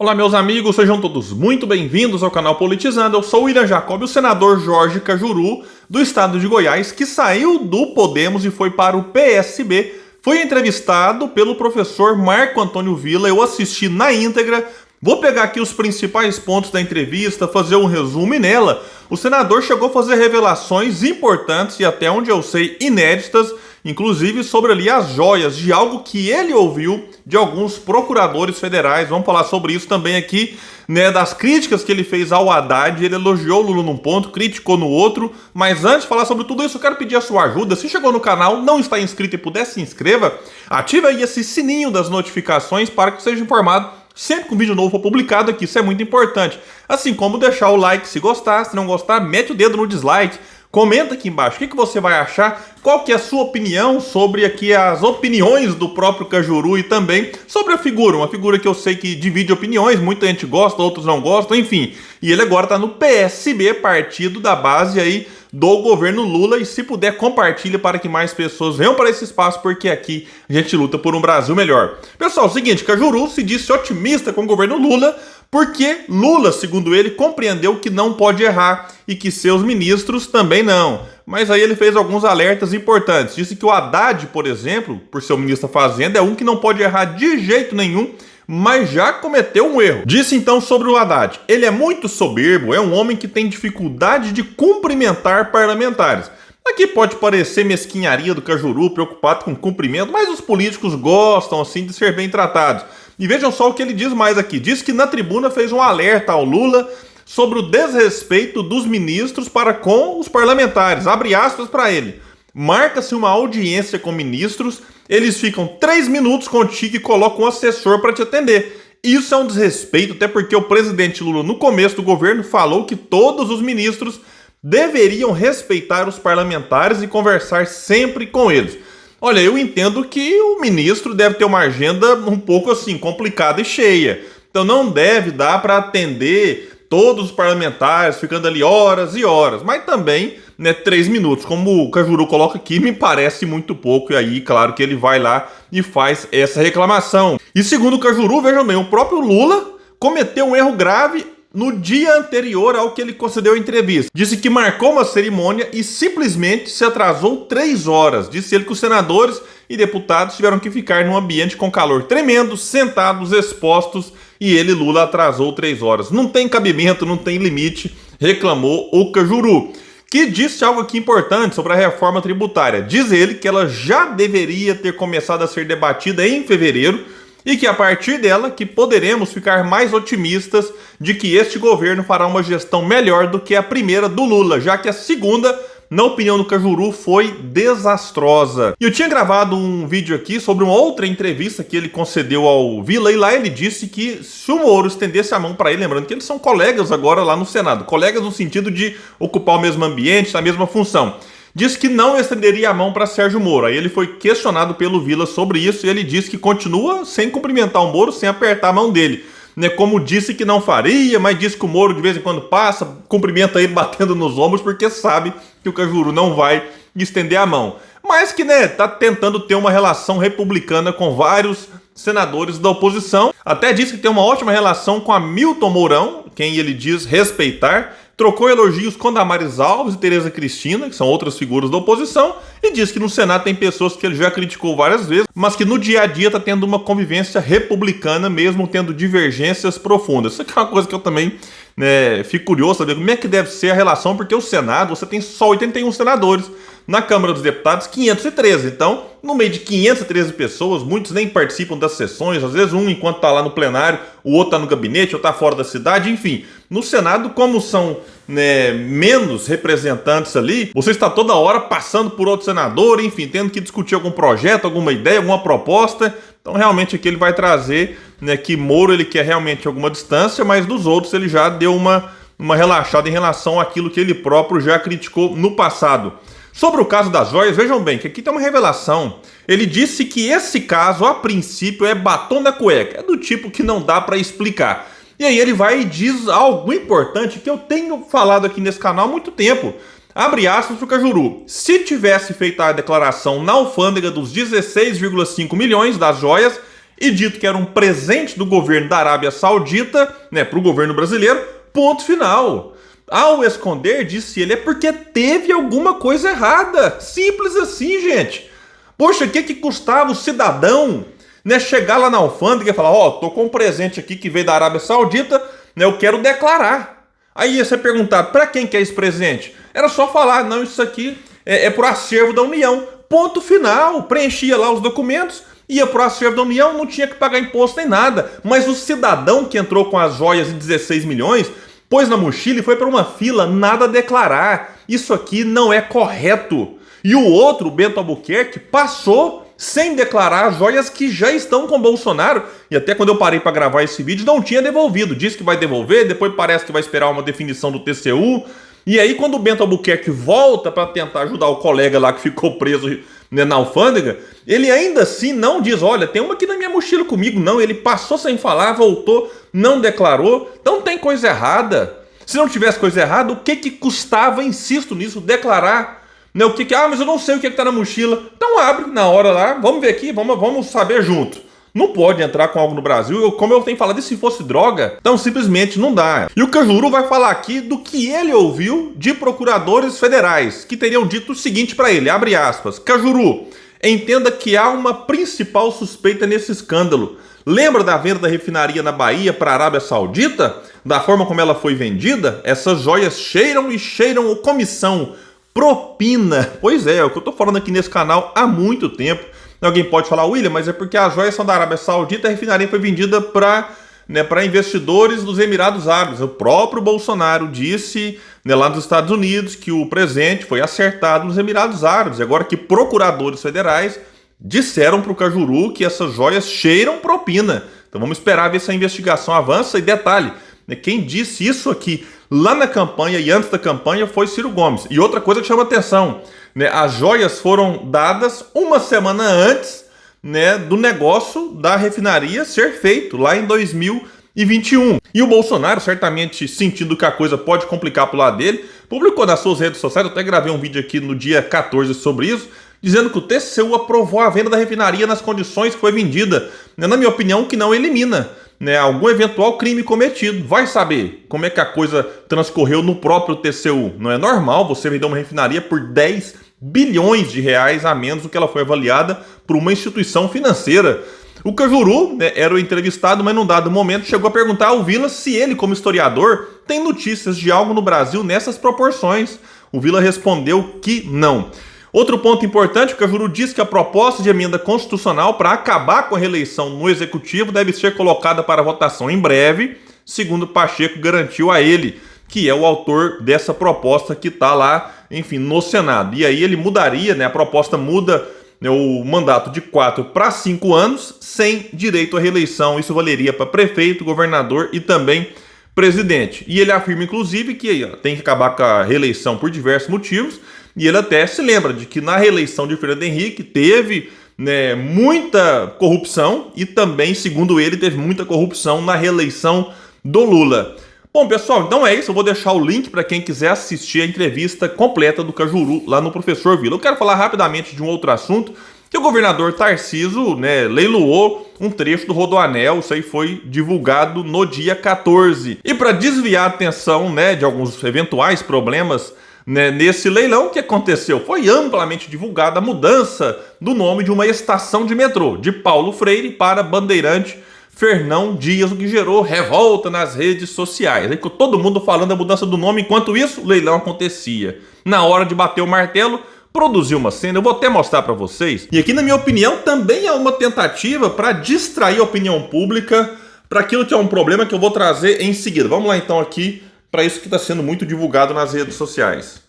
Olá, meus amigos, sejam todos muito bem-vindos ao canal Politizando. Eu sou o William Jacob, o senador Jorge Cajuru, do estado de Goiás, que saiu do Podemos e foi para o PSB. Foi entrevistado pelo professor Marco Antônio Villa, eu assisti na íntegra. Vou pegar aqui os principais pontos da entrevista, fazer um resumo e nela o senador chegou a fazer revelações importantes e até onde eu sei inéditas, inclusive sobre ali as joias de algo que ele ouviu de alguns procuradores federais. Vamos falar sobre isso também aqui, né, das críticas que ele fez ao Haddad. Ele elogiou o Lula num ponto, criticou no outro, mas antes de falar sobre tudo isso eu quero pedir a sua ajuda. Se chegou no canal, não está inscrito e puder, se inscreva, ative aí esse sininho das notificações para que seja informado sempre que um vídeo novo for publicado aqui. Isso é muito importante. Assim como deixar o like se gostar, se não gostar, mete o dedo no dislike. Comenta aqui embaixo o que você vai achar, qual que é a sua opinião sobre aqui as opiniões do próprio Cajuru e também sobre a figura, uma figura que eu sei que divide opiniões, muita gente gosta, outros não gostam, enfim. E ele agora está no PSB, partido da base aí do governo Lula, e se puder compartilhe para que mais pessoas venham para esse espaço, porque aqui a gente luta por um Brasil melhor. Pessoal, é o seguinte, Cajuru se disse otimista com o governo Lula, porque Lula, segundo ele, compreendeu que não pode errar e que seus ministros também não. Mas aí ele fez alguns alertas importantes. Disse que o Haddad, por exemplo, por ser o ministro da Fazenda, é um que não pode errar de jeito nenhum, mas já cometeu um erro. Disse então sobre o Haddad: ele é muito soberbo, é um homem que tem dificuldade de cumprimentar parlamentares. Aqui pode parecer mesquinharia do Cajuru, preocupado com cumprimento, mas os políticos gostam assim de ser bem tratados. E vejam só o que ele diz mais aqui. Diz que na tribuna fez um alerta ao Lula sobre o desrespeito dos ministros para com os parlamentares. Abre aspas para ele: marca-se uma audiência com ministros, eles ficam 3 minutos contigo e colocam um assessor para te atender. Isso é um desrespeito, até porque o presidente Lula, no começo do governo, falou que todos os ministros deveriam respeitar os parlamentares e conversar sempre com eles. Olha, eu entendo que o ministro deve ter uma agenda um pouco assim, complicada e cheia. Então não deve dar para atender todos os parlamentares, ficando ali horas e horas. Mas também, né, 3 minutos, como o Cajuru coloca aqui, me parece muito pouco. E aí, claro que ele vai lá e faz essa reclamação. E segundo o Cajuru, vejam bem, o próprio Lula cometeu um erro grave no dia anterior ao que ele concedeu a entrevista. Disse que marcou uma cerimônia e simplesmente se atrasou 3 horas. Disse ele que os senadores e deputados tiveram que ficar num ambiente com calor tremendo, sentados, expostos, e ele, Lula, atrasou 3 horas. Não tem cabimento, não tem limite, reclamou o Cajuru, que disse algo aqui importante sobre a reforma tributária. Diz ele que ela já deveria ter começado a ser debatida em fevereiro, e que a partir dela que poderemos ficar mais otimistas de que este governo fará uma gestão melhor do que a primeira do Lula, já que a segunda, na opinião do Cajuru, foi desastrosa. E eu tinha gravado um vídeo aqui sobre uma outra entrevista que ele concedeu ao Villa, e lá ele disse que se o Moro estendesse a mão para ele, lembrando que eles são colegas agora lá no Senado, colegas no sentido de ocupar o mesmo ambiente, a mesma função, disse que não estenderia a mão para Sérgio Moro. Aí ele foi questionado pelo Villa sobre isso e ele disse que continua sem cumprimentar o Moro, sem apertar a mão dele, né? Como disse que não faria, mas disse que o Moro de vez em quando passa, cumprimenta ele batendo nos ombros, porque sabe que o Cajuru não vai estender a mão. Mas que, né, tá tentando ter uma relação republicana com vários senadores da oposição. Até disse que tem uma ótima relação com Hamilton Mourão, quem ele diz respeitar. Trocou elogios com Damares Alves e Tereza Cristina, que são outras figuras da oposição, e diz que no Senado tem pessoas que ele já criticou várias vezes, mas que no dia a dia está tendo uma convivência republicana, mesmo tendo divergências profundas. Isso aqui é uma coisa que eu também, né, fico curioso saber como é que deve ser a relação, porque o Senado, você tem só 81 senadores, na Câmara dos Deputados 513, então no meio de 513 pessoas, muitos nem participam das sessões, às vezes um enquanto está lá no plenário, o outro está no gabinete, ou está fora da cidade, enfim. No Senado, como são, né, menos representantes ali, você está toda hora passando por outro senador, enfim, tendo que discutir algum projeto, alguma ideia, alguma proposta. Então realmente aqui ele vai trazer, né, que Moro ele quer realmente alguma distância, mas dos outros ele já deu uma relaxada em relação àquilo que ele próprio já criticou no passado. Sobre o caso das joias, vejam bem que aqui tem uma revelação. Ele disse que esse caso, a princípio, é batom na cueca. É do tipo que não dá para explicar. E aí ele vai e diz algo importante que eu tenho falado aqui nesse canal há muito tempo. Abre aspas para o Cajuru: se tivesse feito a declaração na alfândega dos 16,5 milhões das joias, e dito que era um presente do governo da Arábia Saudita, né, para o governo brasileiro, ponto final. Ao esconder, disse ele, é porque teve alguma coisa errada. Simples assim, gente. Poxa, o que custava o cidadão, né, chegar lá na alfândega e falar, tô com um presente aqui que veio da Arábia Saudita, né, eu quero declarar. Aí ia ser perguntado, para quem que é esse presente? Era só falar, não, isso aqui é pro acervo da União. Ponto final. Preenchia lá os documentos, ia pro acervo da União, não tinha que pagar imposto nem nada. Mas o cidadão que entrou com as joias de 16 milhões, pôs na mochila e foi para uma fila, nada a declarar. Isso aqui não é correto. E o outro, o Bento Albuquerque, passou sem declarar as joias que já estão com Bolsonaro. E até quando eu parei para gravar esse vídeo, não tinha devolvido. Disse que vai devolver, depois parece que vai esperar uma definição do TCU. E aí, quando o Bento Albuquerque volta para tentar ajudar o colega lá que ficou preso, né, na alfândega, ele ainda assim não diz, olha, tem uma aqui na minha mochila comigo. Não, ele passou sem falar, voltou, não declarou. Então tem coisa errada. Se não tivesse coisa errada, o que custava, insisto nisso, declarar? Né, mas eu não sei o que está na mochila. Então abre na hora lá, vamos ver aqui, vamos saber junto. Não pode entrar com algo no Brasil, como eu tenho falado, e se fosse droga? Então simplesmente não dá. E o Cajuru vai falar aqui do que ele ouviu de procuradores federais, que teriam dito o seguinte para ele, abre aspas, Cajuru, entenda que há uma principal suspeita nesse escândalo. Lembra da venda da refinaria na Bahia para a Arábia Saudita? Da forma como ela foi vendida? Essas joias cheiram e cheiram comissão, propina. Pois é o que eu tô falando aqui nesse canal há muito tempo. Alguém pode falar, William, mas é porque as joias são da Arábia Saudita, a refinaria foi vendida para investidores dos Emirados Árabes. O próprio Bolsonaro disse, né, lá nos Estados Unidos que o presente foi acertado nos Emirados Árabes. Agora que procuradores federais disseram para o Cajuru que essas joias cheiram propina. Então vamos esperar ver se a investigação avança. E detalhe, né, quem disse isso aqui lá na campanha e antes da campanha foi Ciro Gomes. E outra coisa que chama atenção, né, as joias foram dadas uma semana antes, né, do negócio da refinaria ser feito, lá em 2021. E o Bolsonaro, certamente sentindo que a coisa pode complicar pro lado dele, publicou nas suas redes sociais, eu até gravei um vídeo aqui no dia 14 sobre isso, dizendo que o TCU aprovou a venda da refinaria nas condições que foi vendida. Na minha opinião, que não elimina, né, algum eventual crime cometido. Vai saber como é que a coisa transcorreu no próprio TCU. Não é normal você vender uma refinaria por 10 bilhões de reais a menos do que ela foi avaliada por uma instituição financeira. O Cajuru, né, era o entrevistado, mas num dado momento chegou a perguntar ao Vila se ele, como historiador, tem notícias de algo no Brasil nessas proporções. O Vila respondeu que não. Outro ponto importante, o Cajuru diz que a proposta de emenda constitucional para acabar com a reeleição no Executivo deve ser colocada para votação em breve, segundo Pacheco garantiu a ele, que é o autor dessa proposta que está lá, enfim, no Senado. E aí ele mudaria, né, a proposta muda, né, o mandato de 4 para 5 anos, sem direito à reeleição. Isso valeria para prefeito, governador e também presidente. E ele afirma, inclusive, que tem que acabar com a reeleição por diversos motivos. E ele até se lembra de que na reeleição de Fernando Henrique teve, né, muita corrupção e também, segundo ele, teve muita corrupção na reeleição do Lula. Bom, pessoal, então é isso. Eu vou deixar o link para quem quiser assistir a entrevista completa do Cajuru lá no Professor Vila. Eu quero falar rapidamente de um outro assunto, que o governador Tarcísio, né, leiloou um trecho do Rodoanel. Isso aí foi divulgado no dia 14. E para desviar a atenção, né, de alguns eventuais problemas, né, nesse leilão, o que aconteceu? Foi amplamente divulgada a mudança do nome de uma estação de metrô, de Paulo Freire para Bandeirante Fernão Dias, o que gerou revolta nas redes sociais. Aí ficou todo mundo falando da mudança do nome, enquanto isso o leilão acontecia. Na hora de bater o martelo, produziu uma cena, eu vou até mostrar para vocês. E aqui, na minha opinião, também é uma tentativa para distrair a opinião pública para aquilo que é um problema que eu vou trazer em seguida. Vamos lá então aqui para isso que está sendo muito divulgado nas redes sociais.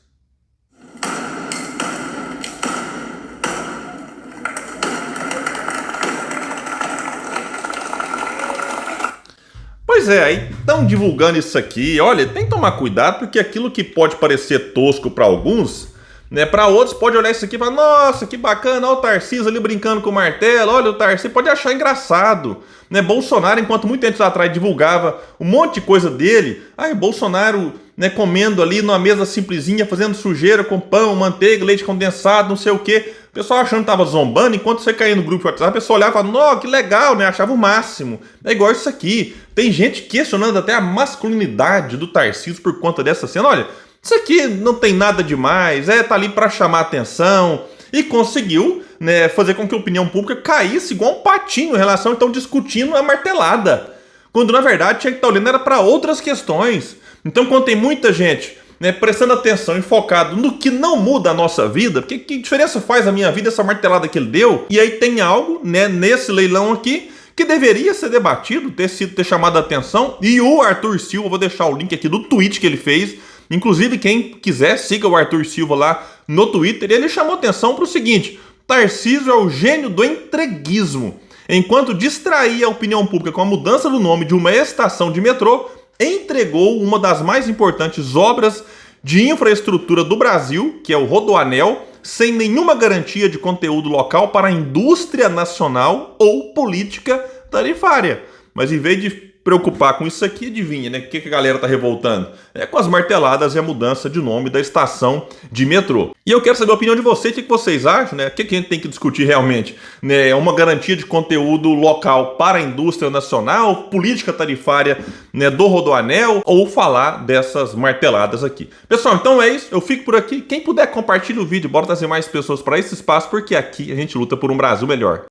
Pois é, aí estão divulgando isso aqui. Olha, tem que tomar cuidado, porque aquilo que pode parecer tosco para alguns, né, para outros pode olhar isso aqui e falar, nossa, que bacana, olha o Tarcísio ali brincando com o martelo, olha o Tarcísio, pode achar engraçado. Né, Bolsonaro, enquanto muito tempo atrás divulgava um monte de coisa dele, Bolsonaro, né, comendo ali numa mesa simplesinha, fazendo sujeira com pão, manteiga, leite condensado, não sei o que. O pessoal achando que tava zombando, enquanto você caía no grupo de WhatsApp, a pessoa olhava e falava, nossa, que legal, né? Achava o máximo. É igual isso aqui. Tem gente questionando até a masculinidade do Tarcísio por conta dessa cena. Olha, isso aqui não tem nada demais, tá ali pra chamar atenção. E conseguiu, né, fazer com que a opinião pública caísse igual um patinho em relação a estão discutindo a martelada. Quando na verdade tinha que estar olhando era para outras questões. Então quando tem muita gente, né, prestando atenção e focado no que não muda a nossa vida, porque que diferença faz a minha vida essa martelada que ele deu? E aí tem algo, né, nesse leilão aqui que deveria ser debatido, ter chamado a atenção. E o Arthur Silva, vou deixar o link aqui do tweet que ele fez. Inclusive, quem quiser, siga o Arthur Silva lá no Twitter. Ele chamou atenção para o seguinte: Tarcísio é o gênio do entreguismo. Enquanto distraía a opinião pública com a mudança do nome de uma estação de metrô, entregou uma das mais importantes obras de infraestrutura do Brasil, que é o Rodoanel, sem nenhuma garantia de conteúdo local para a indústria nacional ou política tarifária. Mas em vez de preocupar com isso aqui, adivinha, né? O que a galera tá revoltando? É com as marteladas e a mudança de nome da estação de metrô. E eu quero saber a opinião de vocês, o que vocês acham, né? O que a gente tem que discutir realmente? Né? Uma garantia de conteúdo local para a indústria nacional, política tarifária, né, do Rodoanel, ou falar dessas marteladas aqui. Pessoal, então é isso. Eu fico por aqui. Quem puder, compartilha o vídeo. Bora trazer mais pessoas para esse espaço, porque aqui a gente luta por um Brasil melhor.